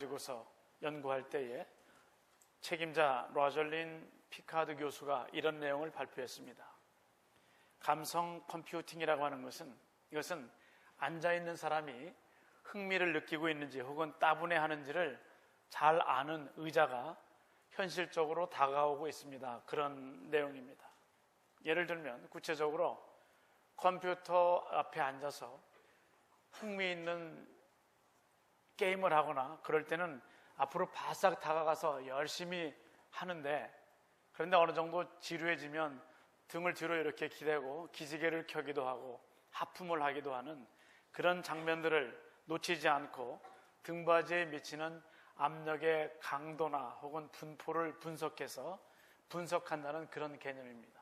가지고서 연구할 때에 책임자 로잘린 피카드 교수가 이런 내용을 발표했습니다. 감성 컴퓨팅이라고 하는 것은, 이것은 앉아있는 사람이 흥미를 느끼고 있는지 혹은 따분해하는지를 잘 아는 의자가 현실적으로 다가오고 있습니다. 그런 내용입니다. 예를 들면 구체적으로 컴퓨터 앞에 앉아서 흥미있는 게임을 하거나 그럴 때는 앞으로 바싹 다가가서 열심히 하는데, 그런데 어느 정도 지루해지면 등을 뒤로 이렇게 기대고 기지개를 켜기도 하고 하품을 하기도 하는 그런 장면들을 놓치지 않고 등받이에 미치는 압력의 강도나 혹은 분포를 분석한다는 그런 개념입니다.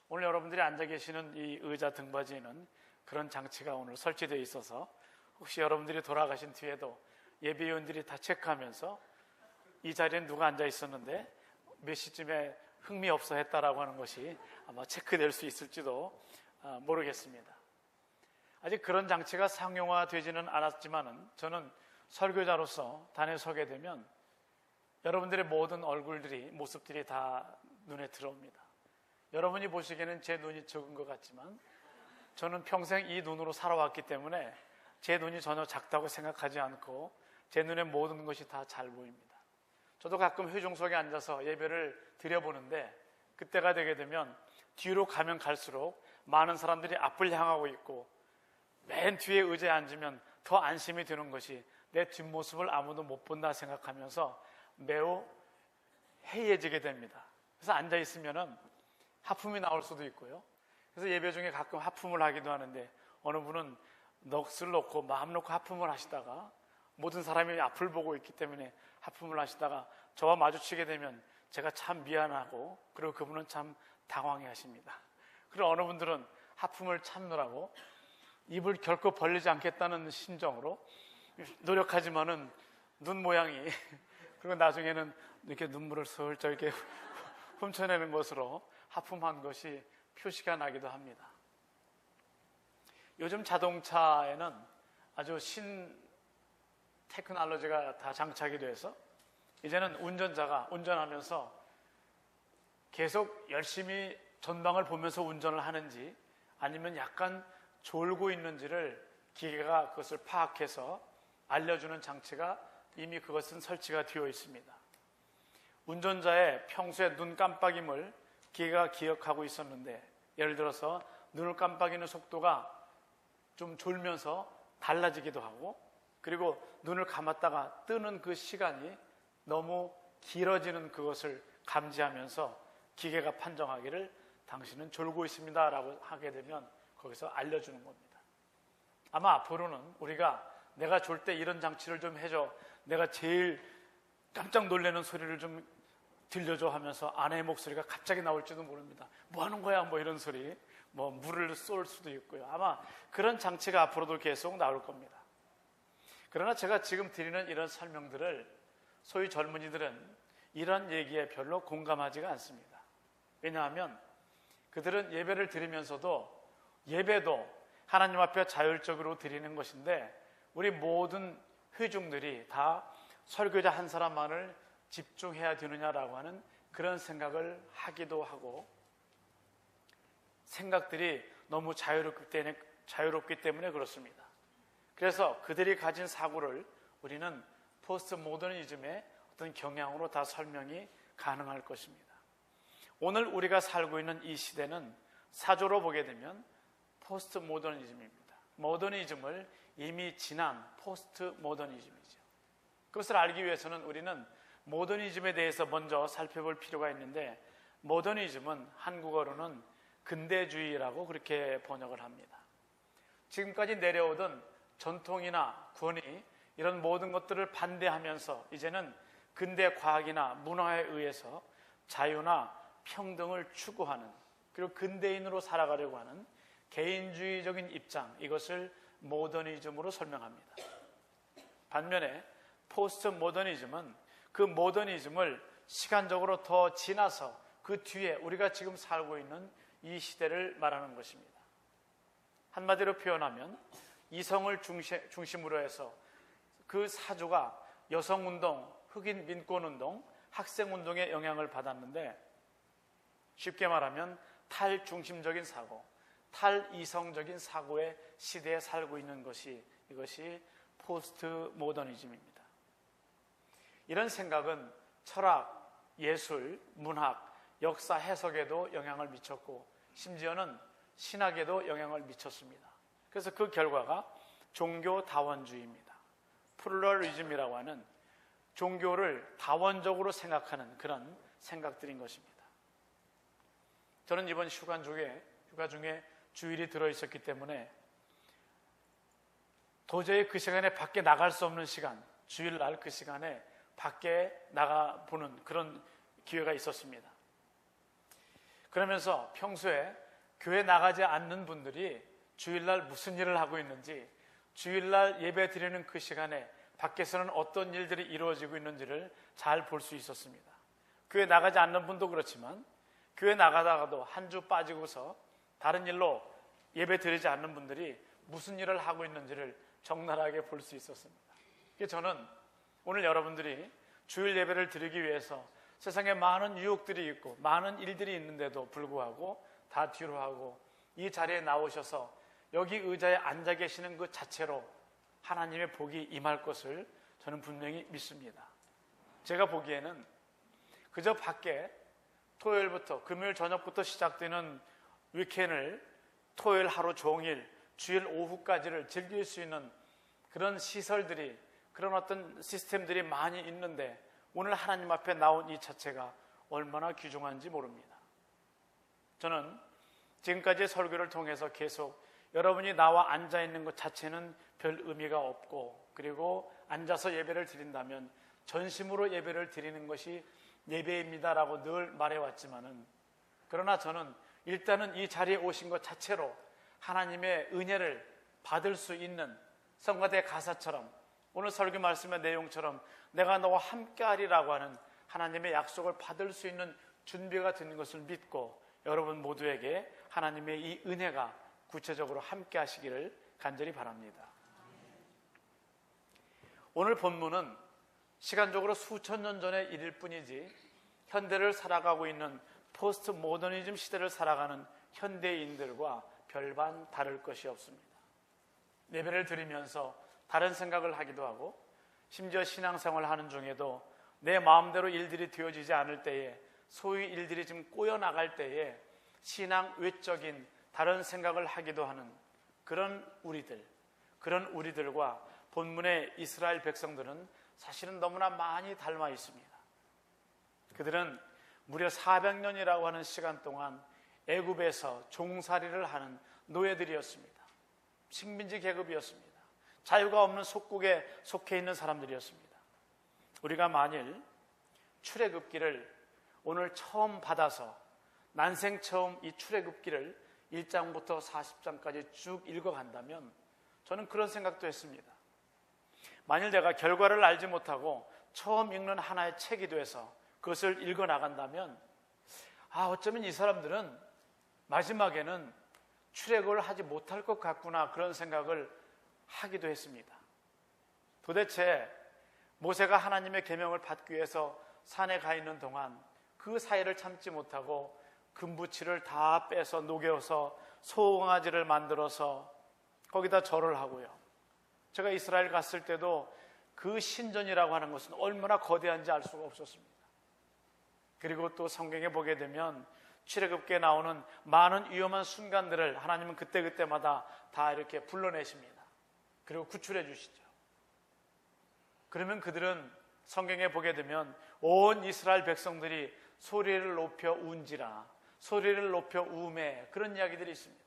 오늘 여러분들이 앉아 계시는 이 의자 등받이에는 그런 장치가 오늘 설치되어 있어서 혹시 여러분들이 돌아가신 뒤에도 예비위원들이 다 체크하면서 이 자리에 누가 앉아 있었는데 몇 시쯤에 흥미 없어 했다라고 하는 것이 아마 체크될 수 있을지도 모르겠습니다. 아직 그런 장치가 상용화되지는 않았지만은 저는 설교자로서 단에 서게 되면 여러분들의 모든 얼굴들이, 모습들이 다 눈에 들어옵니다. 여러분이 보시기에는 제 눈이 적은 것 같지만 저는 평생 이 눈으로 살아왔기 때문에 제 눈이 전혀 작다고 생각하지 않고 제 눈에 모든 것이 다 잘 보입니다. 저도 가끔 회중석에 앉아서 예배를 드려보는데 그때가 되게 되면 뒤로 가면 갈수록 많은 사람들이 앞을 향하고 있고 맨 뒤에 의자에 앉으면 더 안심이 드는 것이 내 뒷모습을 아무도 못 본다 생각하면서 매우 해이해지게 됩니다. 그래서 앉아있으면은 하품이 나올 수도 있고요. 그래서 예배 중에 가끔 하품을 하기도 하는데 어느 분은 넋을 놓고 마음 놓고 하품을 하시다가 모든 사람이 앞을 보고 있기 때문에 하품을 하시다가 저와 마주치게 되면 제가 참 미안하고 그리고 그분은 참 당황해 하십니다. 그리고 어느 분들은 하품을 참느라고 입을 결코 벌리지 않겠다는 심정으로 노력하지만은 눈 모양이 그리고 나중에는 이렇게 눈물을 슬쩍 이렇게 훔쳐내는 것으로 하품한 것이 표시가 나기도 합니다. 요즘 자동차에는 아주 테크놀로지가 다 장착이 돼서 이제는 운전자가 운전하면서 계속 열심히 전방을 보면서 운전을 하는지 아니면 약간 졸고 있는지를 기계가 그것을 파악해서 알려주는 장치가 이미 그것은 설치가 되어 있습니다. 운전자의 평소에 눈 깜빡임을 기계가 기억하고 있었는데 예를 들어서 눈을 깜빡이는 속도가 좀 졸면서 달라지기도 하고 그리고 눈을 감았다가 뜨는 그 시간이 너무 길어지는 그것을 감지하면서 기계가 판정하기를 당신은 졸고 있습니다 라고 하게 되면 거기서 알려주는 겁니다. 아마 앞으로는 우리가 내가 졸 때 이런 장치를 좀 해줘, 내가 제일 깜짝 놀라는 소리를 좀 들려줘 하면서 아내의 목소리가 갑자기 나올지도 모릅니다. 뭐 하는 거야? 뭐 이런 소리, 뭐 물을 쏠 수도 있고요. 아마 그런 장치가 앞으로도 계속 나올 겁니다. 그러나 제가 지금 드리는 이런 설명들을 소위 젊은이들은 이런 얘기에 별로 공감하지가 않습니다. 왜냐하면 그들은 예배를 드리면서도 예배도 하나님 앞에 자율적으로 드리는 것인데 우리 모든 회중들이 다 설교자 한 사람만을 집중해야 되느냐라고 하는 그런 생각을 하기도 하고 생각들이 너무 자유롭기 때문에 그렇습니다. 그래서 그들이 가진 사고를 우리는 포스트 모더니즘의 어떤 경향으로 다 설명이 가능할 것입니다. 오늘 우리가 살고 있는 이 시대는 사조로 보게 되면 포스트 모더니즘입니다. 모더니즘을 이미 지난 포스트 모더니즘이죠. 그것을 알기 위해서는 우리는 모더니즘에 대해서 먼저 살펴볼 필요가 있는데 모더니즘은 한국어로는 근대주의라고 그렇게 번역을 합니다. 지금까지 내려오던 전통이나 권위 이런 모든 것들을 반대하면서 이제는 근대 과학이나 문화에 의해서 자유나 평등을 추구하는 그리고 근대인으로 살아가려고 하는 개인주의적인 입장, 이것을 모더니즘으로 설명합니다. 반면에 포스트 모더니즘은 그 모더니즘을 시간적으로 더 지나서 그 뒤에 우리가 지금 살고 있는 이 시대를 말하는 것입니다. 한마디로 표현하면 이성을 중심으로 해서 그 사주가 여성운동, 흑인 민권운동, 학생운동의 영향을 받았는데 쉽게 말하면 탈중심적인 사고, 탈이성적인 사고의 시대에 살고 있는 이것이 포스트 모더니즘입니다. 이런 생각은 철학, 예술, 문학, 역사 해석에도 영향을 미쳤고 심지어는 신학에도 영향을 미쳤습니다. 그래서 그 결과가 종교 다원주의입니다. 플루럴리즘이라고 하는 종교를 다원적으로 생각하는 그런 생각들인 것입니다. 저는 이번 휴가 중에 주일이 들어있었기 때문에 도저히 그 시간에 밖에 나갈 수 없는 시간, 주일날 그 시간에 밖에 나가보는 그런 기회가 있었습니다. 그러면서 평소에 교회 나가지 않는 분들이 주일날 무슨 일을 하고 있는지, 주일날 예배 드리는 그 시간에 밖에서는 어떤 일들이 이루어지고 있는지를 잘 볼 수 있었습니다. 교회 나가지 않는 분도 그렇지만 교회 나가다가도 한 주 빠지고서 다른 일로 예배 드리지 않는 분들이 무슨 일을 하고 있는지를 적나라하게 볼 수 있었습니다. 저는 오늘 여러분들이 주일 예배를 드리기 위해서 세상에 많은 유혹들이 있고 많은 일들이 있는데도 불구하고 다 뒤로 하고 이 자리에 나오셔서 여기 의자에 앉아 계시는 그 자체로 하나님의 복이 임할 것을 저는 분명히 믿습니다. 제가 보기에는 그저 밖에 토요일부터 금요일 저녁부터 시작되는 위켄을 토요일 하루 종일 주일 오후까지를 즐길 수 있는 그런 시설들이, 그런 어떤 시스템들이 많이 있는데 오늘 하나님 앞에 나온 이 자체가 얼마나 귀중한지 모릅니다. 저는 지금까지의 설교를 통해서 계속 여러분이 나와 앉아있는 것 자체는 별 의미가 없고, 그리고 앉아서 예배를 드린다면 전심으로 예배를 드리는 것이 예배입니다라고 늘 말해왔지만은, 그러나 저는 일단은 이 자리에 오신 것 자체로 하나님의 은혜를 받을 수 있는 성가대 가사처럼 오늘 설교 말씀의 내용처럼 내가 너와 함께하리라고 하는 하나님의 약속을 받을 수 있는 준비가 되는 것을 믿고 여러분 모두에게 하나님의 이 은혜가 구체적으로 함께 하시기를 간절히 바랍니다. 오늘 본문은 시간적으로 수천 년 전의 일일 뿐이지 현대를 살아가고 있는 포스트 모더니즘 시대를 살아가는 현대인들과 별반 다를 것이 없습니다. 예배를 드리면서 다른 생각을 하기도 하고 심지어 신앙생활을 하는 중에도 내 마음대로 일들이 되어지지 않을 때에, 소위 일들이 좀 꼬여나갈 때에 신앙 외적인 다른 생각을 하기도 하는 그런 우리들과 본문의 이스라엘 백성들은 사실은 너무나 많이 닮아 있습니다. 그들은 무려 400년이라고 하는 시간 동안 애굽에서 종살이를 하는 노예들이었습니다. 식민지 계급이었습니다. 자유가 없는 속국에 속해 있는 사람들이었습니다. 우리가 만일 출애굽기를 오늘 처음 받아서 난생 처음 이 출애굽기를 1장부터 40장까지 쭉 읽어간다면 저는 그런 생각도 했습니다. 만일 내가 결과를 알지 못하고 처음 읽는 하나의 책이 돼서 그것을 읽어나간다면 어쩌면 이 사람들은 마지막에는 출애굽을 하지 못할 것 같구나, 그런 생각을 하기도 했습니다. 도대체 모세가 하나님의 계명을 받기 위해서 산에 가 있는 동안 그 사이를 참지 못하고 금부치를 다 빼서 녹여서 소강아지를 만들어서 거기다 절을 하고요. 제가 이스라엘 갔을 때도 그 신전이라고 하는 것은 얼마나 거대한지 알 수가 없었습니다. 그리고 또 성경에 보게 되면 출애굽기에 나오는 많은 위험한 순간들을 하나님은 그때그때마다 다 이렇게 불러내십니다. 그리고 구출해 주시죠. 그러면 그들은 성경에 보게 되면 온 이스라엘 백성들이 소리를 높여 운지라, 소리를 높여 우매, 그런 이야기들이 있습니다.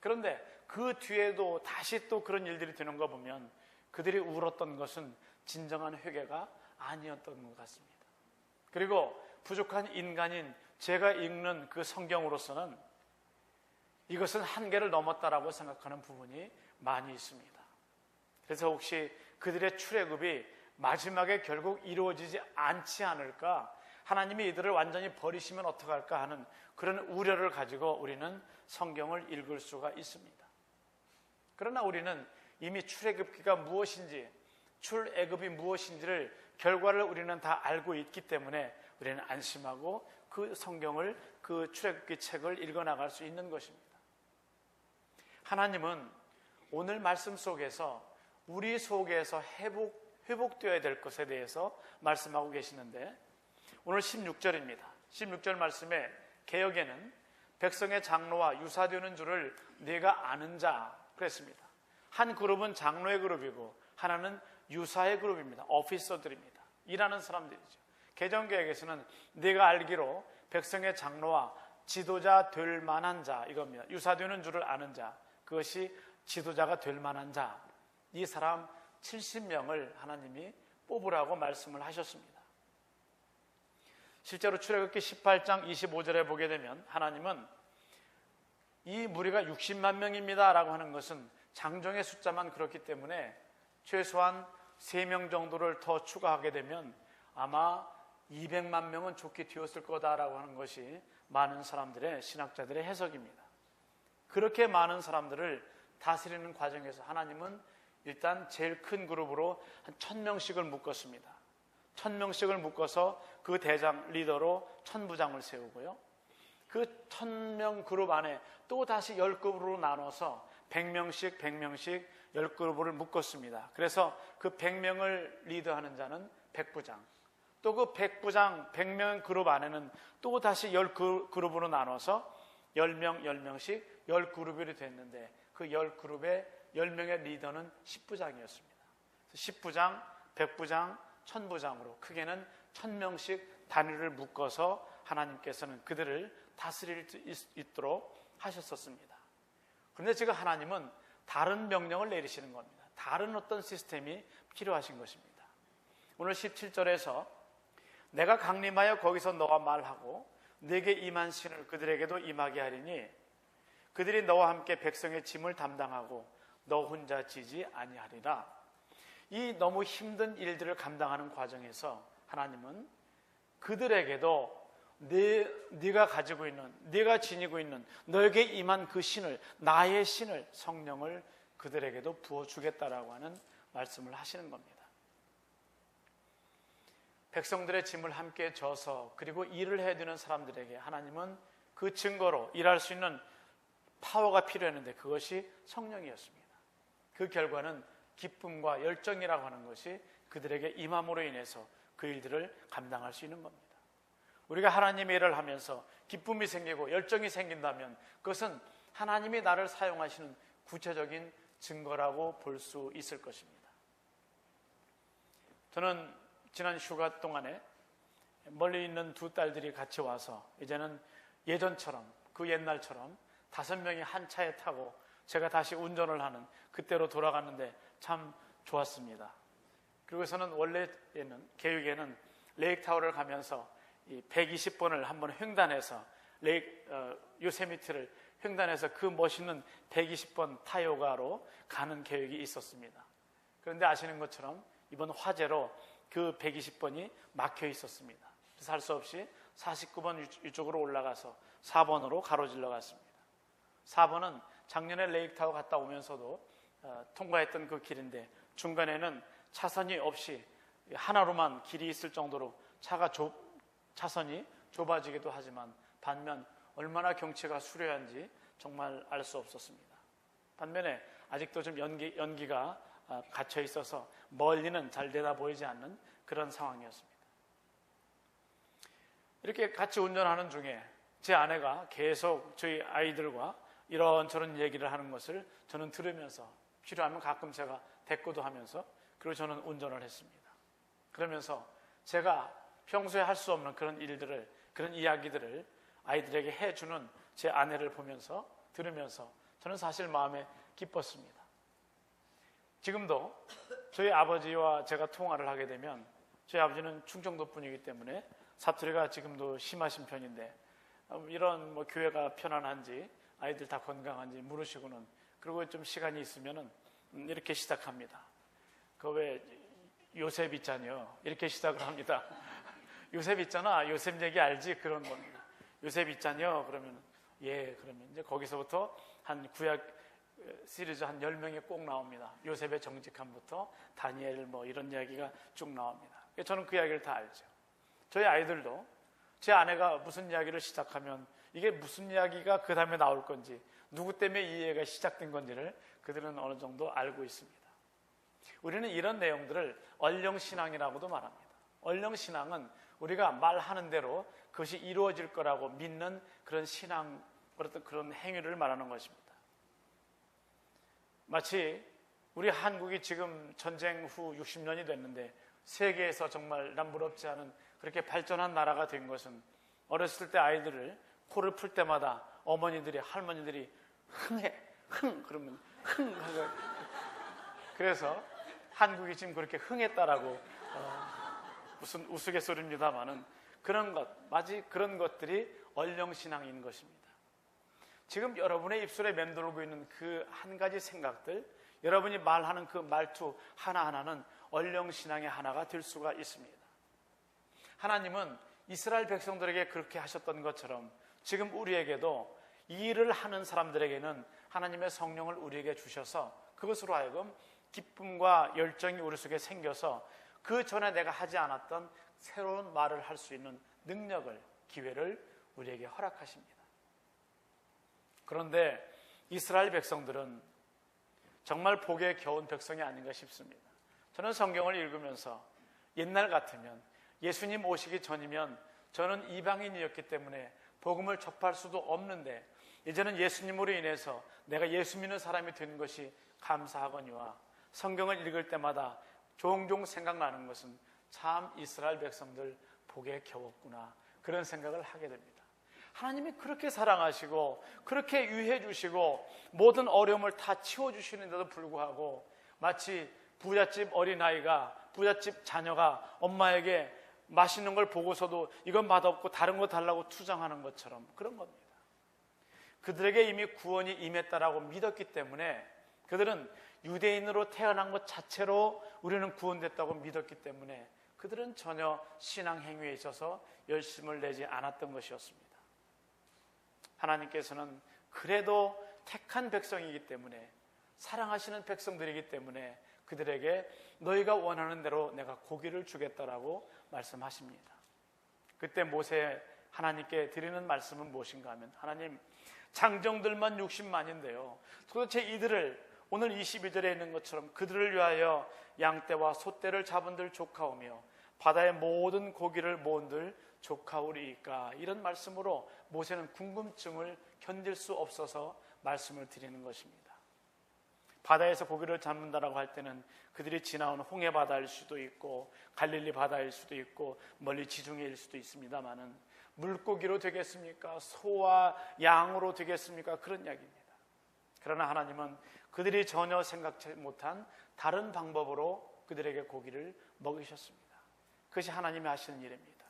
그런데 그 뒤에도 다시 또 그런 일들이 되는 거 보면 그들이 울었던 것은 진정한 회개가 아니었던 것 같습니다. 그리고 부족한 인간인 제가 읽는 그 성경으로서는 이것은 한계를 넘었다라고 생각하는 부분이 많이 있습니다. 그래서 혹시 그들의 출애굽이 마지막에 결국 이루어지지 않지 않을까, 하나님이 이들을 완전히 버리시면 어떡할까 하는 그런 우려를 가지고 우리는 성경을 읽을 수가 있습니다. 그러나 우리는 이미 출애굽기가 무엇인지, 출애굽이 무엇인지를 결과를 우리는 다 알고 있기 때문에 우리는 안심하고 그 성경을, 그 출애굽기 책을 읽어나갈 수 있는 것입니다. 하나님은 오늘 말씀 속에서 우리 속에서 회복되어야 될 것에 대해서 말씀하고 계시는데, 오늘 16절입니다. 16절 말씀에 개역에는 백성의 장로와 유사되는 줄을 네가 아는 자 그랬습니다. 한 그룹은 장로의 그룹이고 하나는 유사의 그룹입니다. 오피서들입니다. 일하는 사람들이죠. 개정개역에서는 네가 알기로 백성의 장로와 지도자 될 만한 자, 이겁니다. 유사되는 줄을 아는 자, 그것이 지도자가 될 만한 자, 이 사람 70명을 하나님이 뽑으라고 말씀을 하셨습니다. 실제로 출애굽기 18장 25절에 보게 되면 하나님은 이 무리가 60만 명입니다 라고 하는 것은 장정의 숫자만 그렇기 때문에 최소한 3명 정도를 더 추가하게 되면 아마 200만 명은 좋게 되었을 거다라고 하는 것이 많은 사람들의, 신학자들의 해석입니다. 그렇게 많은 사람들을 다스리는 과정에서 하나님은 일단 제일 큰 그룹으로 한 1000명씩을 묶었습니다. 1000명씩을 묶어서 그 대장 리더로 천부장을 세우고요, 그 1000명 그룹 안에 또 다시 10그룹으로 나눠서 100명씩 10그룹을 묶었습니다. 그래서 그 100명을 리더하는 자는 백부장, 또 그 백부장 100명 그룹 안에는 또 다시 10그룹으로 나눠서 10명씩 10그룹이 됐는데, 그 10그룹의 10명의 리더는 10부장이었습니다. 10부장, 백부장, 천부장으로 크게는 1000명씩 단위를 묶어서 하나님께서는 그들을 다스릴 수 있도록 하셨었습니다. 그런데 지금 하나님은 다른 명령을 내리시는 겁니다. 다른 어떤 시스템이 필요하신 것입니다. 오늘 17절에서 내가 강림하여 거기서 너와 말하고 네게 임한 신을 그들에게도 임하게 하리니 그들이 너와 함께 백성의 짐을 담당하고 너 혼자 지지 아니하리라. 이 너무 힘든 일들을 감당하는 과정에서 하나님은 그들에게도 네가 가지고 있는, 네가 지니고 있는 너에게 임한 그 신을, 나의 신을, 성령을 그들에게도 부어주겠다라고 하는 말씀을 하시는 겁니다. 백성들의 짐을 함께 져서 그리고 일을 해야 되는 사람들에게 하나님은 그 증거로 일할 수 있는 파워가 필요했는데 그것이 성령이었습니다. 그 결과는 기쁨과 열정이라고 하는 것이 그들에게 임함으로 인해서 그 일들을 감당할 수 있는 겁니다. 우리가 하나님의 일을 하면서 기쁨이 생기고 열정이 생긴다면 그것은 하나님이 나를 사용하시는 구체적인 증거라고 볼 수 있을 것입니다. 저는 지난 휴가 동안에 멀리 있는 두 딸들이 같이 와서 이제는 예전처럼, 그 옛날처럼 5명이 한 차에 타고 제가 다시 운전을 하는 그때로 돌아갔는데 참 좋았습니다. 그리고서는 원래에는 계획에는 레이크타워를 가면서 이 120번을 한번 횡단해서 요세미티를 횡단해서 그 멋있는 120번 타요가로 가는 계획이 있었습니다. 그런데 아시는 것처럼 이번 화재로 그 120번이 막혀 있었습니다. 그래서 할 수 없이 49번 이쪽으로 올라가서 4번으로 가로질러 갔습니다. 4번은 작년에 레이크타워 갔다 오면서도 통과했던 그 길인데 중간에는 차선이 없이 하나로만 길이 있을 정도로 차선이 좁아지기도 하지만 반면 얼마나 경치가 수려한지 정말 알 수 없었습니다. 반면에 아직도 좀 연기가 갇혀 있어서 멀리는 잘 내다 보이지 않는 그런 상황이었습니다. 이렇게 같이 운전하는 중에 제 아내가 계속 저희 아이들과 이런저런 얘기를 하는 것을 저는 들으면서 필요하면 가끔 제가 대꾸도 하면서 그리고 저는 운전을 했습니다. 그러면서 제가 평소에 할 수 없는 그런 일들을, 그런 이야기들을 아이들에게 해주는 제 아내를 보면서 들으면서 저는 사실 마음에 기뻤습니다. 지금도 저희 아버지와 제가 통화를 하게 되면 저희 아버지는 충청도 분이기 때문에 사투리가 지금도 심하신 편인데 이런 교회가 편안한지 아이들 다 건강한지 물으시고는 그리고 좀 시간이 있으면은 이렇게 시작합니다. 그 왜 요셉 있잖아요. 이렇게 시작을 합니다. 요셉 있잖아. 요셉 얘기 알지? 그런 겁니다. 요셉 있잖아요. 그러면 예, 그러면 이제 거기서부터 한 구약 시리즈 한 10명이 꼭 나옵니다. 요셉의 정직함부터 다니엘 뭐 이런 이야기가 쭉 나옵니다. 저는 그 이야기를 다 알죠. 저희 아이들도 제 아내가 무슨 이야기를 시작하면 이게 무슨 이야기가 그 다음에 나올 건지, 누구 때문에 이 이야기가 시작된 건지를 그들은 어느 정도 알고 있습니다. 우리는 이런 내용들을 얼령신앙이라고도 말합니다. 얼령신앙은 우리가 말하는 대로 그것이 이루어질 거라고 믿는 그런 신앙, 그런 행위를 말하는 것입니다. 마치 우리 한국이 지금 전쟁 후 60년이 됐는데 세계에서 정말 남부럽지 않은 그렇게 발전한 나라가 된 것은 어렸을 때 아이들을 코를 풀 때마다 어머니들이, 할머니들이 흥해, 그러면 하고, 그래서 한국이 지금 그렇게 흥했다라고 무슨 우스갯소리입니다만은 그런 것, 마치 그런 것들이 얼령신앙인 것입니다. 지금 여러분의 입술에 맴돌고 있는 그 한 가지 생각들, 여러분이 말하는 그 말투 하나하나는 얼령신앙의 하나가 될 수가 있습니다. 하나님은 이스라엘 백성들에게 그렇게 하셨던 것처럼 지금 우리에게도 이 일을 하는 사람들에게는 하나님의 성령을 우리에게 주셔서 그것으로 하여금 기쁨과 열정이 우리 속에 생겨서 그 전에 내가 하지 않았던 새로운 말을 할 수 있는 능력을, 기회를 우리에게 허락하십니다. 그런데 이스라엘 백성들은 정말 복에 겨운 백성이 아닌가 싶습니다. 저는 성경을 읽으면서 옛날 같으면, 예수님 오시기 전이면 저는 이방인이었기 때문에 복음을 접할 수도 없는데 이제는 예수님으로 인해서 내가 예수 믿는 사람이 된 것이 감사하거니와, 성경을 읽을 때마다 종종 생각나는 것은 참 이스라엘 백성들 복에 겨웠구나, 그런 생각을 하게 됩니다. 하나님이 그렇게 사랑하시고 그렇게 유해 주시고 모든 어려움을 다 치워주시는데도 불구하고 마치 부잣집 어린아이가, 부잣집 자녀가 엄마에게 맛있는 걸 보고서도 이건 맛없고 다른 거 달라고 투정하는 것처럼 그런 겁니다. 그들에게 이미 구원이 임했다라고 믿었기 때문에, 그들은 유대인으로 태어난 것 자체로 우리는 구원됐다고 믿었기 때문에 그들은 전혀 신앙 행위에 있어서 열심을 내지 않았던 것이었습니다. 하나님께서는 그래도 택한 백성이기 때문에, 사랑하시는 백성들이기 때문에 그들에게 너희가 원하는 대로 내가 고기를 주겠다라고 말씀하십니다. 그때 모세 하나님께 드리는 말씀은 무엇인가 하면, 하나님, 장정들만 60만인데요 도대체 이들을 오늘 22절에 있는 것처럼 그들을 위하여 양떼와 소떼를 잡은들 조카오며 바다의 모든 고기를 모은들 조카오리이까, 이런 말씀으로 모세는 궁금증을 견딜 수 없어서 말씀을 드리는 것입니다. 바다에서 고기를 잡는다라고 할 때는 그들이 지나온 홍해 바다일 수도 있고 갈릴리 바다일 수도 있고 멀리 지중해일 수도 있습니다만은, 물고기로 되겠습니까? 소와 양으로 되겠습니까? 그런 이야기입니다. 그러나 하나님은 그들이 전혀 생각지 못한 다른 방법으로 그들에게 고기를 먹이셨습니다. 그것이 하나님이 하시는 일입니다.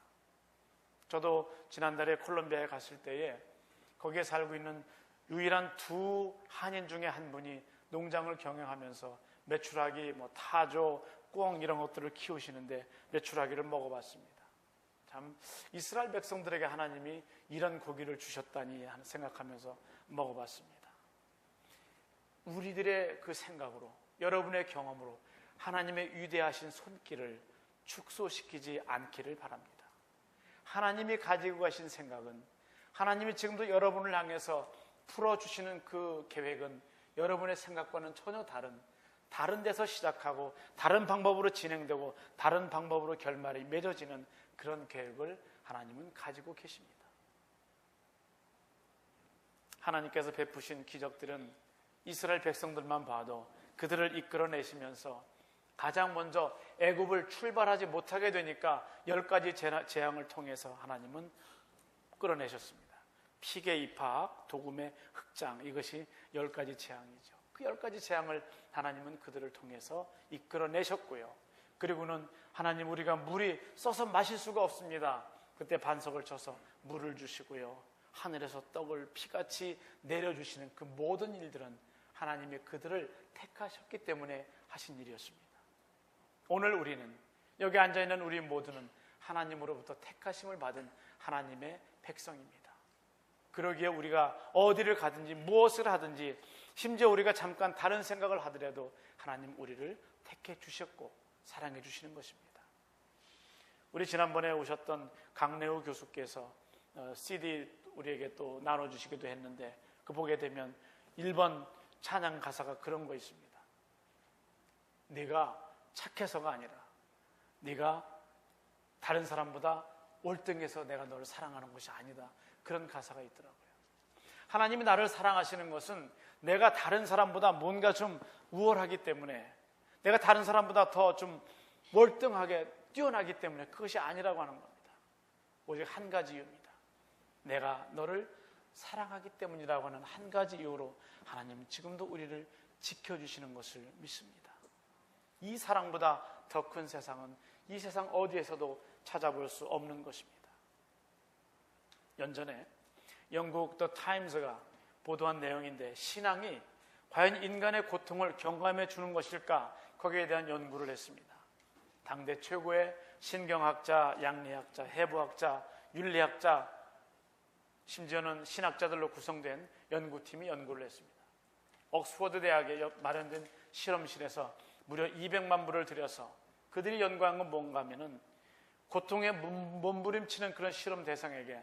저도 지난달에 콜롬비아에 갔을 때에 거기에 살고 있는 유일한 두 한인 중에 한 분이 농장을 경영하면서 메추라기, 타조, 꿩 이런 것들을 키우시는데 메추라기를 먹어봤습니다. 참 이스라엘 백성들에게 하나님이 이런 고기를 주셨다니 하는 생각하면서 먹어봤습니다. 우리들의 그 생각으로, 여러분의 경험으로 하나님의 위대하신 손길을 축소시키지 않기를 바랍니다. 하나님이 가지고 가신 생각은, 하나님이 지금도 여러분을 향해서 풀어주시는 그 계획은 여러분의 생각과는 전혀 다른 데서 시작하고 다른 방법으로 진행되고 다른 방법으로 결말이 맺어지는 그런 계획을 하나님은 가지고 계십니다. 하나님께서 베푸신 기적들은 이스라엘 백성들만 봐도 그들을 이끌어내시면서 가장 먼저 애굽을 출발하지 못하게 되니까 10가지 재앙을 통해서 하나님은 끌어내셨습니다. 피게 입학, 도금의 흑장, 이것이 10가지 재앙이죠. 그 10가지 재앙을 하나님은 그들을 통해서 이끌어내셨고요. 그리고는 하나님, 우리가 물이 써서 마실 수가 없습니다. 그때 반석을 쳐서 물을 주시고요. 하늘에서 떡을 피같이 내려주시는 그 모든 일들은 하나님이 그들을 택하셨기 때문에 하신 일이었습니다. 오늘 우리는, 여기 앉아있는 우리 모두는 하나님으로부터 택하심을 받은 하나님의 백성입니다. 그러기에 우리가 어디를 가든지 무엇을 하든지 심지어 우리가 잠깐 다른 생각을 하더라도 하나님 우리를 택해 주셨고 사랑해 주시는 것입니다. 우리 지난번에 오셨던 강래우 교수께서 CD 우리에게 또 나눠주시기도 했는데 그 보게 되면 1번 찬양 가사가 그런 거 있습니다. 네가 착해서가 아니라 네가 다른 사람보다 월등해서 내가 너를 사랑하는 것이 아니다. 그런 가사가 있더라고요. 하나님이 나를 사랑하시는 것은 내가 다른 사람보다 뭔가 좀 우월하기 때문에, 내가 다른 사람보다 더 좀 월등하게 뛰어나기 때문에 그것이 아니라고 하는 겁니다. 오직 한 가지 이유입니다. 내가 너를 사랑하기 때문이라고 하는 한 가지 이유로 하나님은 지금도 우리를 지켜주시는 것을 믿습니다. 이 사랑보다 더 큰 세상은 이 세상 어디에서도 찾아볼 수 없는 것입니다. 연전에 영국 더 타임스가 보도한 내용인데, 신앙이 과연 인간의 고통을 경감해 주는 것일까? 거기에 대한 연구를 했습니다. 당대 최고의 신경학자, 양리학자, 해부학자, 윤리학자, 심지어는 신학자들로 구성된 연구팀이 연구를 했습니다. 옥스퍼드 대학에 마련된 실험실에서 무려 200만 불을 들여서 그들이 연구한 건 뭔가 하면은, 고통에 몸부림치는 그런 실험 대상에게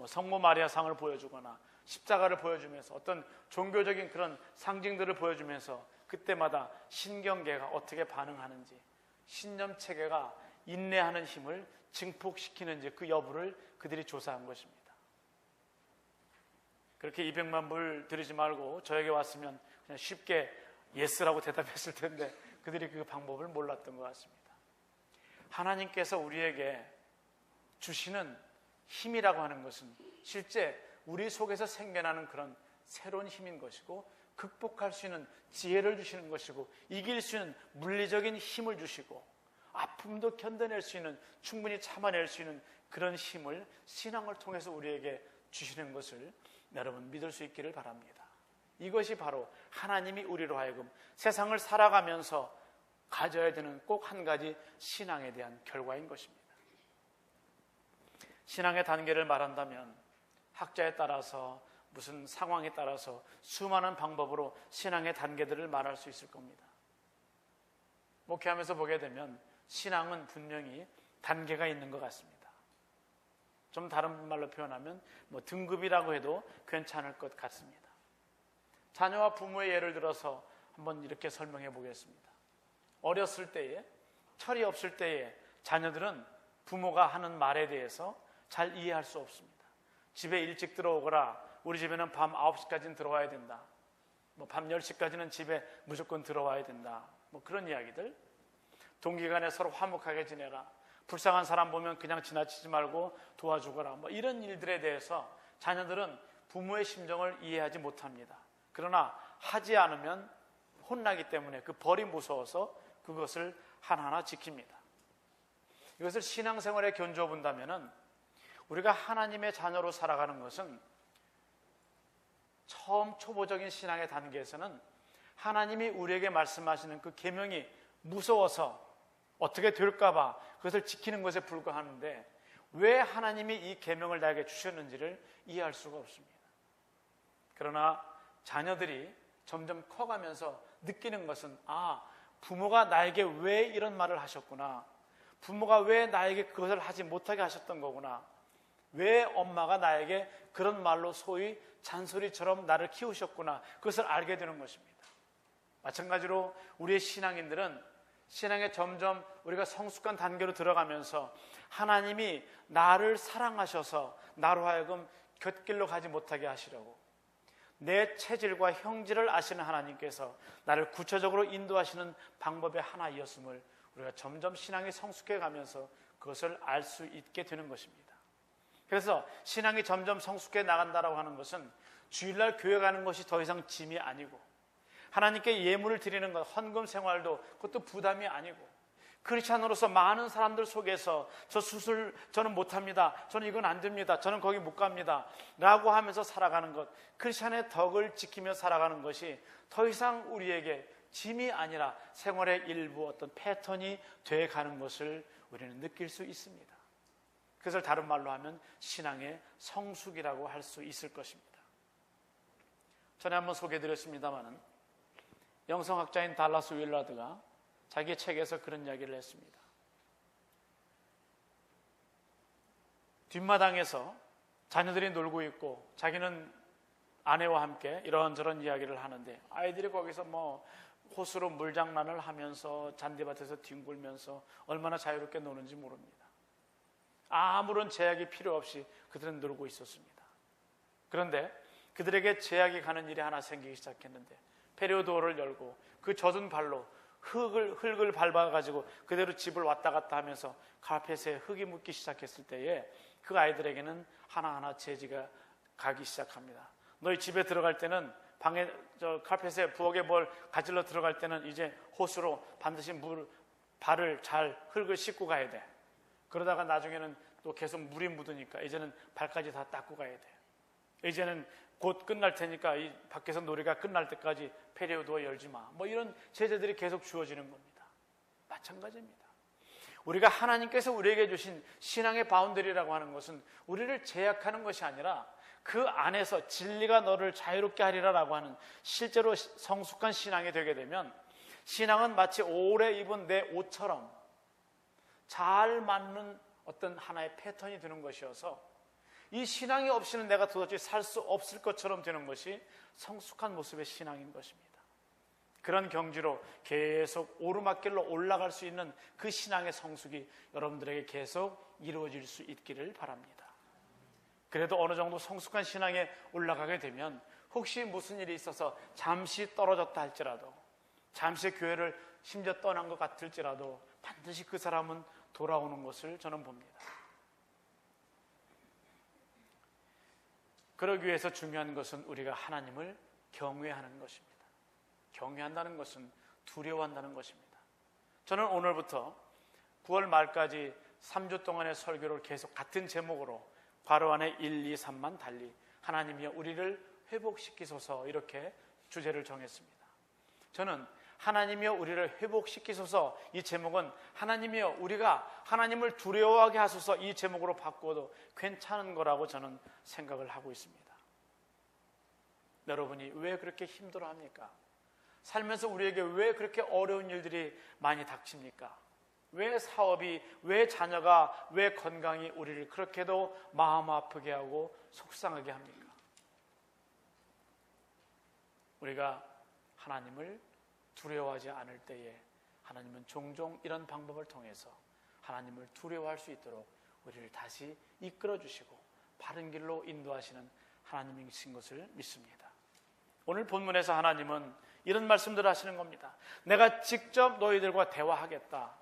성모 마리아상을 보여주거나 십자가를 보여주면서 어떤 종교적인 그런 상징들을 보여주면서 그때마다 신경계가 어떻게 반응하는지, 신념체계가 인내하는 힘을 증폭시키는지 그 여부를 그들이 조사한 것입니다. 그렇게 200만 불 들이지 말고 저에게 왔으면 그냥 쉽게 예스라고 대답했을 텐데 그들이 그 방법을 몰랐던 것 같습니다. 하나님께서 우리에게 주시는 힘이라고 하는 것은 실제 우리 속에서 생겨나는 그런 새로운 힘인 것이고, 극복할 수 있는 지혜를 주시는 것이고, 이길 수 있는 물리적인 힘을 주시고, 아픔도 견뎌낼 수 있는, 충분히 참아낼 수 있는 그런 힘을 신앙을 통해서 우리에게 주시는 것을 여러분 믿을 수 있기를 바랍니다. 이것이 바로 하나님이 우리로 하여금 세상을 살아가면서 가져야 되는 꼭 한 가지 신앙에 대한 결과인 것입니다. 신앙의 단계를 말한다면 학자에 따라서, 무슨 상황에 따라서 수많은 방법으로 신앙의 단계들을 말할 수 있을 겁니다. 목회하면서 보게 되면 신앙은 분명히 단계가 있는 것 같습니다. 좀 다른 말로 표현하면 등급이라고 해도 괜찮을 것 같습니다. 자녀와 부모의 예를 들어서 한번 이렇게 설명해 보겠습니다. 어렸을 때에, 철이 없을 때에 자녀들은 부모가 하는 말에 대해서 잘 이해할 수 없습니다. 집에 일찍 들어오거라, 우리 집에는 밤 9시까지는 들어와야 된다, 밤 10시까지는 집에 무조건 들어와야 된다, 그런 이야기들. 동기간에 서로 화목하게 지내라, 불쌍한 사람 보면 그냥 지나치지 말고 도와주거라, 이런 일들에 대해서 자녀들은 부모의 심정을 이해하지 못합니다. 그러나 하지 않으면 혼나기 때문에 그 벌이 무서워서 그것을 하나하나 지킵니다. 이것을 신앙생활에 견주어 본다면 우리가 하나님의 자녀로 살아가는 것은 처음 초보적인 신앙의 단계에서는 하나님이 우리에게 말씀하시는 그 계명이 무서워서 어떻게 될까봐 그것을 지키는 것에 불과하는데, 왜 하나님이 이 계명을 나에게 주셨는지를 이해할 수가 없습니다. 그러나 자녀들이 점점 커가면서 느끼는 것은, 부모가 나에게 왜 이런 말을 하셨구나, 부모가 왜 나에게 그것을 하지 못하게 하셨던 거구나, 왜 엄마가 나에게 그런 말로 소위 잔소리처럼 나를 키우셨구나, 그것을 알게 되는 것입니다. 마찬가지로 우리의 신앙인들은 신앙에 점점 우리가 성숙한 단계로 들어가면서 하나님이 나를 사랑하셔서 나로 하여금 곁길로 가지 못하게 하시려고, 내 체질과 형질을 아시는 하나님께서 나를 구체적으로 인도하시는 방법의 하나이었음을 우리가 점점 신앙이 성숙해 가면서 그것을 알 수 있게 되는 것입니다. 그래서 신앙이 점점 성숙해 나간다라고 하는 것은 주일날 교회 가는 것이 더 이상 짐이 아니고, 하나님께 예물을 드리는 것, 헌금 생활도 그것도 부담이 아니고, 크리스찬으로서 많은 사람들 속에서 저 수술 저는 못합니다, 저는 이건 안 됩니다, 저는 거기 못 갑니다 라고 하면서 살아가는 것, 크리스찬의 덕을 지키며 살아가는 것이 더 이상 우리에게 짐이 아니라 생활의 일부, 어떤 패턴이 되어가는 것을 우리는 느낄 수 있습니다. 그것을 다른 말로 하면 신앙의 성숙이라고 할 수 있을 것입니다. 전에 한번 소개해드렸습니다마는 영성학자인 달라스 윌라드가 자기 책에서 그런 이야기를 했습니다. 뒷마당에서 자녀들이 놀고 있고 자기는 아내와 함께 이런저런 이야기를 하는데 아이들이 거기서 호수로 물장난을 하면서 잔디밭에서 뒹굴면서 얼마나 자유롭게 노는지 모릅니다. 아무런 제약이 필요 없이 그들은 놀고 있었습니다. 그런데 그들에게 제약이 가는 일이 하나 생기기 시작했는데 페리오도어를 열고 그 젖은 발로 흙을 밟아가지고 그대로 집을 왔다 갔다 하면서 카펫에 흙이 묻기 시작했을 때에 그 아이들에게는 하나하나 제지가 가기 시작합니다. 너희 집에 들어갈 때는 방에 카펫에 부엌에 뭘 가질러 들어갈 때는 이제 호수로 반드시 발을 잘 흙을 씻고 가야 돼. 그러다가 나중에는 또 계속 물이 묻으니까 이제는 발까지 다 닦고 가야 돼. 이제는 곧 끝날 테니까 이 밖에서 놀이가 끝날 때까지 페리오도어 열지 마. 이런 제재들이 계속 주어지는 겁니다. 마찬가지입니다. 우리가 하나님께서 우리에게 주신 신앙의 바운더리라고 하는 것은 우리를 제약하는 것이 아니라 그 안에서 진리가 너를 자유롭게 하리라라고 하는 실제로 성숙한 신앙이 되게 되면 신앙은 마치 오래 입은 내 옷처럼 잘 맞는 어떤 하나의 패턴이 되는 것이어서 이 신앙이 없이는 내가 도저히 살 수 없을 것처럼 되는 것이 성숙한 모습의 신앙인 것입니다. 그런 경지로 계속 오르막길로 올라갈 수 있는 그 신앙의 성숙이 여러분들에게 계속 이루어질 수 있기를 바랍니다. 그래도 어느 정도 성숙한 신앙에 올라가게 되면 혹시 무슨 일이 있어서 잠시 떨어졌다 할지라도 잠시 교회를 심지어 떠난 것 같을지라도 반드시 그 사람은 돌아오는 것을 저는 봅니다. 그러기 위해서 중요한 것은 우리가 하나님을 경외하는 것입니다. 경외한다는 것은 두려워한다는 것입니다. 저는 오늘부터 9월 말까지 3주 동안의 설교를 계속 같은 제목으로 괄호 안에 1, 2, 3만 달리 하나님이여 우리를 회복시키소서 이렇게 주제를 정했습니다. 저는 하나님이여 우리를 회복시키소서 이 제목은 하나님이여 우리가 하나님을 두려워하게 하소서 이 제목으로 바꾸어도 괜찮은 거라고 저는 생각을 하고 있습니다. 여러분이 왜 그렇게 힘들어합니까? 살면서 우리에게 왜 그렇게 어려운 일들이 많이 닥칩니까? 왜 사업이, 왜 자녀가, 왜 건강이 우리를 그렇게도 마음 아프게 하고 속상하게 합니까? 우리가 하나님을 두려워하지 않을 때에 하나님은 종종 이런 방법을 통해서 하나님을 두려워할 수 있도록 우리를 다시 이끌어 주시고 바른 길로 인도하시는 하나님이신 것을 믿습니다. 오늘 본문에서 하나님은 이런 말씀들을 하시는 겁니다. 내가 직접 너희들과 대화하겠다.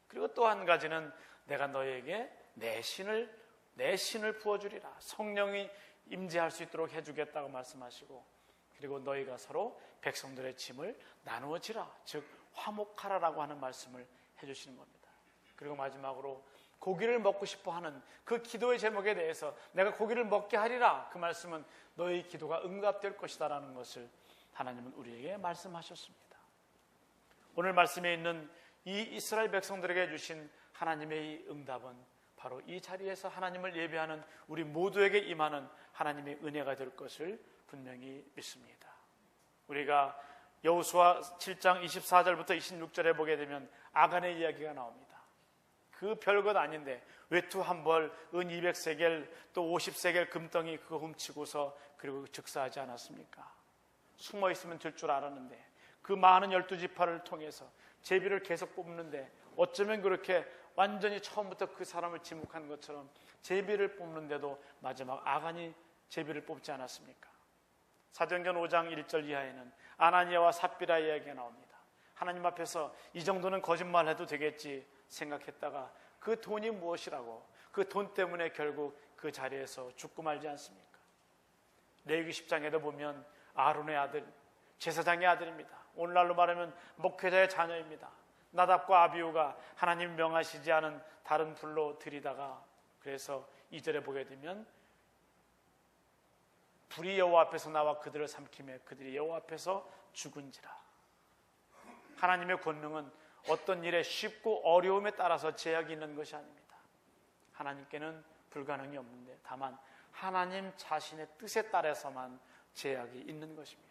그리고 또 한 가지는 내가 너희에게 내 신을 부어주리라. 성령이 임재할 수 있도록 해주겠다고 말씀하시고 그리고 너희가 서로 백성들의 짐을 나누어지라. 즉 화목하라라고 하는 말씀을 해주시는 겁니다. 그리고 마지막으로 고기를 먹고 싶어 하는 그 기도의 제목에 대해서 내가 고기를 먹게 하리라. 그 말씀은 너희 기도가 응답될 것이다 라는 것을 하나님은 우리에게 말씀하셨습니다. 오늘 말씀에 있는 이 이스라엘 백성들에게 주신 하나님의 이 응답은 바로 이 자리에서 하나님을 예배하는 우리 모두에게 임하는 하나님의 은혜가 될 것을 분명히 믿습니다. 우리가 여호수아 7장 24절부터 26절에 보게 되면 아간의 이야기가 나옵니다. 그 별것 아닌데 외투 한 벌, 은 200세겔, 또 50세겔 금덩이 그거 훔치고서 그리고 즉사하지 않았습니까? 숨어 있으면 될 줄 알았는데 그 많은 12지파를 통해서 제비를 계속 뽑는데 어쩌면 그렇게 완전히 처음부터 그 사람을 지목한 것처럼 제비를 뽑는데도 마지막 아간이 제비를 뽑지 않았습니까? 사도행전 5장 1절 이하에는 아나니아와 삽비라 이야기가 나옵니다. 하나님 앞에서 이 정도는 거짓말해도 되겠지 생각했다가 그 돈이 무엇이라고 그 돈 때문에 결국 그 자리에서 죽고 말지 않습니까? 레위기 10장에도 보면 아론의 아들, 제사장의 아들입니다. 오늘날로 말하면 목회자의 자녀입니다. 나답과 아비후가 하나님 명하시지 않은 다른 불로 들이다가 그래서 2절에 보게 되면 불이 여호와 앞에서 나와 그들을 삼키며 그들이 여호와 앞에서 죽은지라. 하나님의 권능은 어떤 일에 쉽고 어려움에 따라서 제약이 있는 것이 아닙니다. 하나님께는 불가능이 없는데 다만 하나님 자신의 뜻에 따라서만 제약이 있는 것입니다.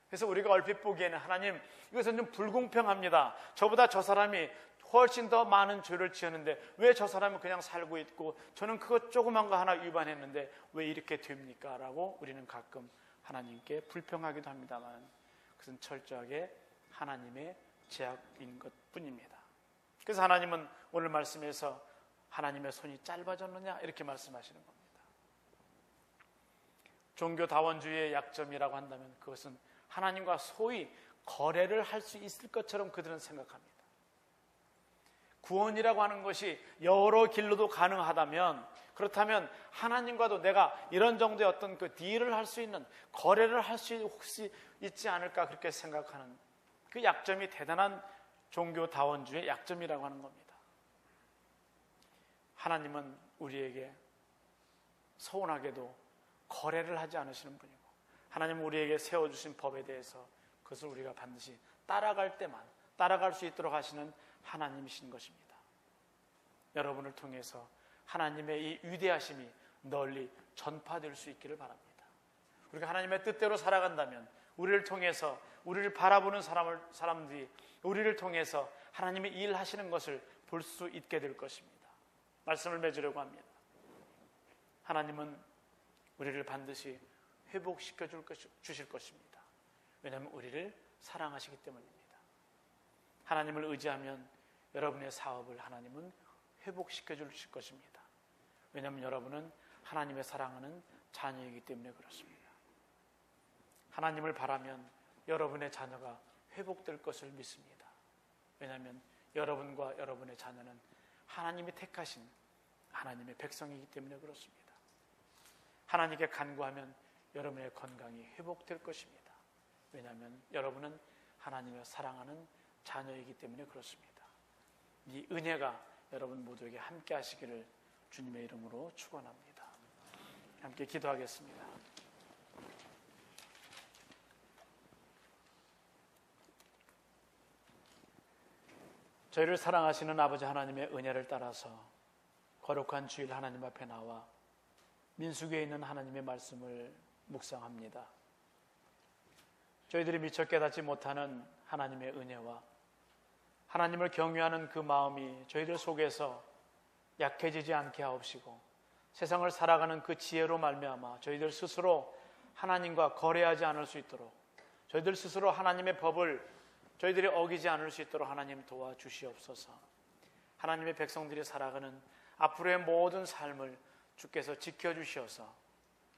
그래서 우리가 얼핏 보기에는 하나님, 이것은 좀 불공평합니다. 저보다 저 사람이 훨씬 더 많은 죄를 지었는데 왜 저 사람은 그냥 살고 있고 저는 그것 조그만 거 하나 위반했는데 왜 이렇게 됩니까? 라고 우리는 가끔 하나님께 불평하기도 합니다만 그것은 철저하게 하나님의 제약인 것뿐입니다. 그래서 하나님은 오늘 말씀에서 하나님의 손이 짧아졌느냐 이렇게 말씀하시는 겁니다. 종교다원주의의 약점이라고 한다면 그것은 하나님과 소위 거래를 할 수 있을 것처럼 그들은 생각합니다. 구원이라고 하는 것이 여러 길로도 가능하다면, 그렇다면 하나님과도 내가 이런 정도의 어떤 그 딜을 할 수 있는, 거래를 할 수 혹시 있지 않을까 그렇게 생각하는 그 약점이 대단한 종교다원주의의 약점이라고 하는 겁니다. 하나님은 우리에게 서운하게도 거래를 하지 않으시는 분이고, 하나님은 우리에게 세워주신 법에 대해서 그것을 우리가 반드시 따라갈 때만 따라갈 수 있도록 하시는 하나님이신 것입니다. 여러분을 통해서 하나님의 이 위대하심이 널리 전파될 수 있기를 바랍니다. 우리가 하나님의 뜻대로 살아간다면 우리를 통해서, 우리를 바라보는 사람들이 우리를 통해서 하나님이 일하시는 것을 볼 수 있게 될 것입니다. 말씀을 맺으려고 합니다. 하나님은 우리를 반드시 회복시켜 주실 것입니다. 왜냐하면 우리를 사랑하시기 때문입니다. 하나님을 의지하면 여러분의 사업을 하나님은 회복시켜 주실 것입니다. 왜냐하면 여러분은 하나님의 사랑하는 자녀이기 때문에 그렇습니다. 하나님을 바라면 여러분의 자녀가 회복될 것을 믿습니다. 왜냐하면 여러분과 여러분의 자녀는 하나님이 택하신 하나님의 백성이기 때문에 그렇습니다. 하나님께 간구하면 여러분의 건강이 회복될 것입니다. 왜냐하면 여러분은 하나님을 사랑하는 자녀이기 때문에 그렇습니다. 이 은혜가 여러분 모두에게 함께 하시기를 주님의 이름으로 축원합니다. 함께 기도하겠습니다. 저희를 사랑하시는 아버지 하나님의 은혜를 따라서 거룩한 주일 하나님 앞에 나와 민수기에 있는 하나님의 말씀을 묵상합니다. 저희들이 미처 깨닫지 못하는 하나님의 은혜와 하나님을 경외하는 그 마음이 저희들 속에서 약해지지 않게 하옵시고, 세상을 살아가는 그 지혜로 말미암아 저희들 스스로 하나님과 거래하지 않을 수 있도록, 저희들 스스로 하나님의 법을 저희들이 어기지 않을 수 있도록 하나님 도와주시옵소서. 하나님의 백성들이 살아가는 앞으로의 모든 삶을 주께서 지켜주시어서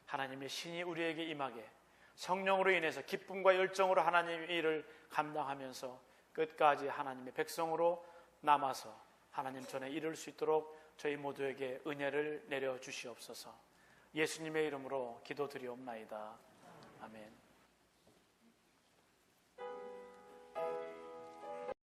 하나님의 신이 우리에게 임하게, 성령으로 인해서 기쁨과 열정으로 하나님의 일을 감당하면서 끝까지 하나님의 백성으로 남아서 하나님 전에 이룰 수 있도록 저희 모두에게 은혜를 내려 주시옵소서. 예수님의 이름으로 기도드리옵나이다. 아멘.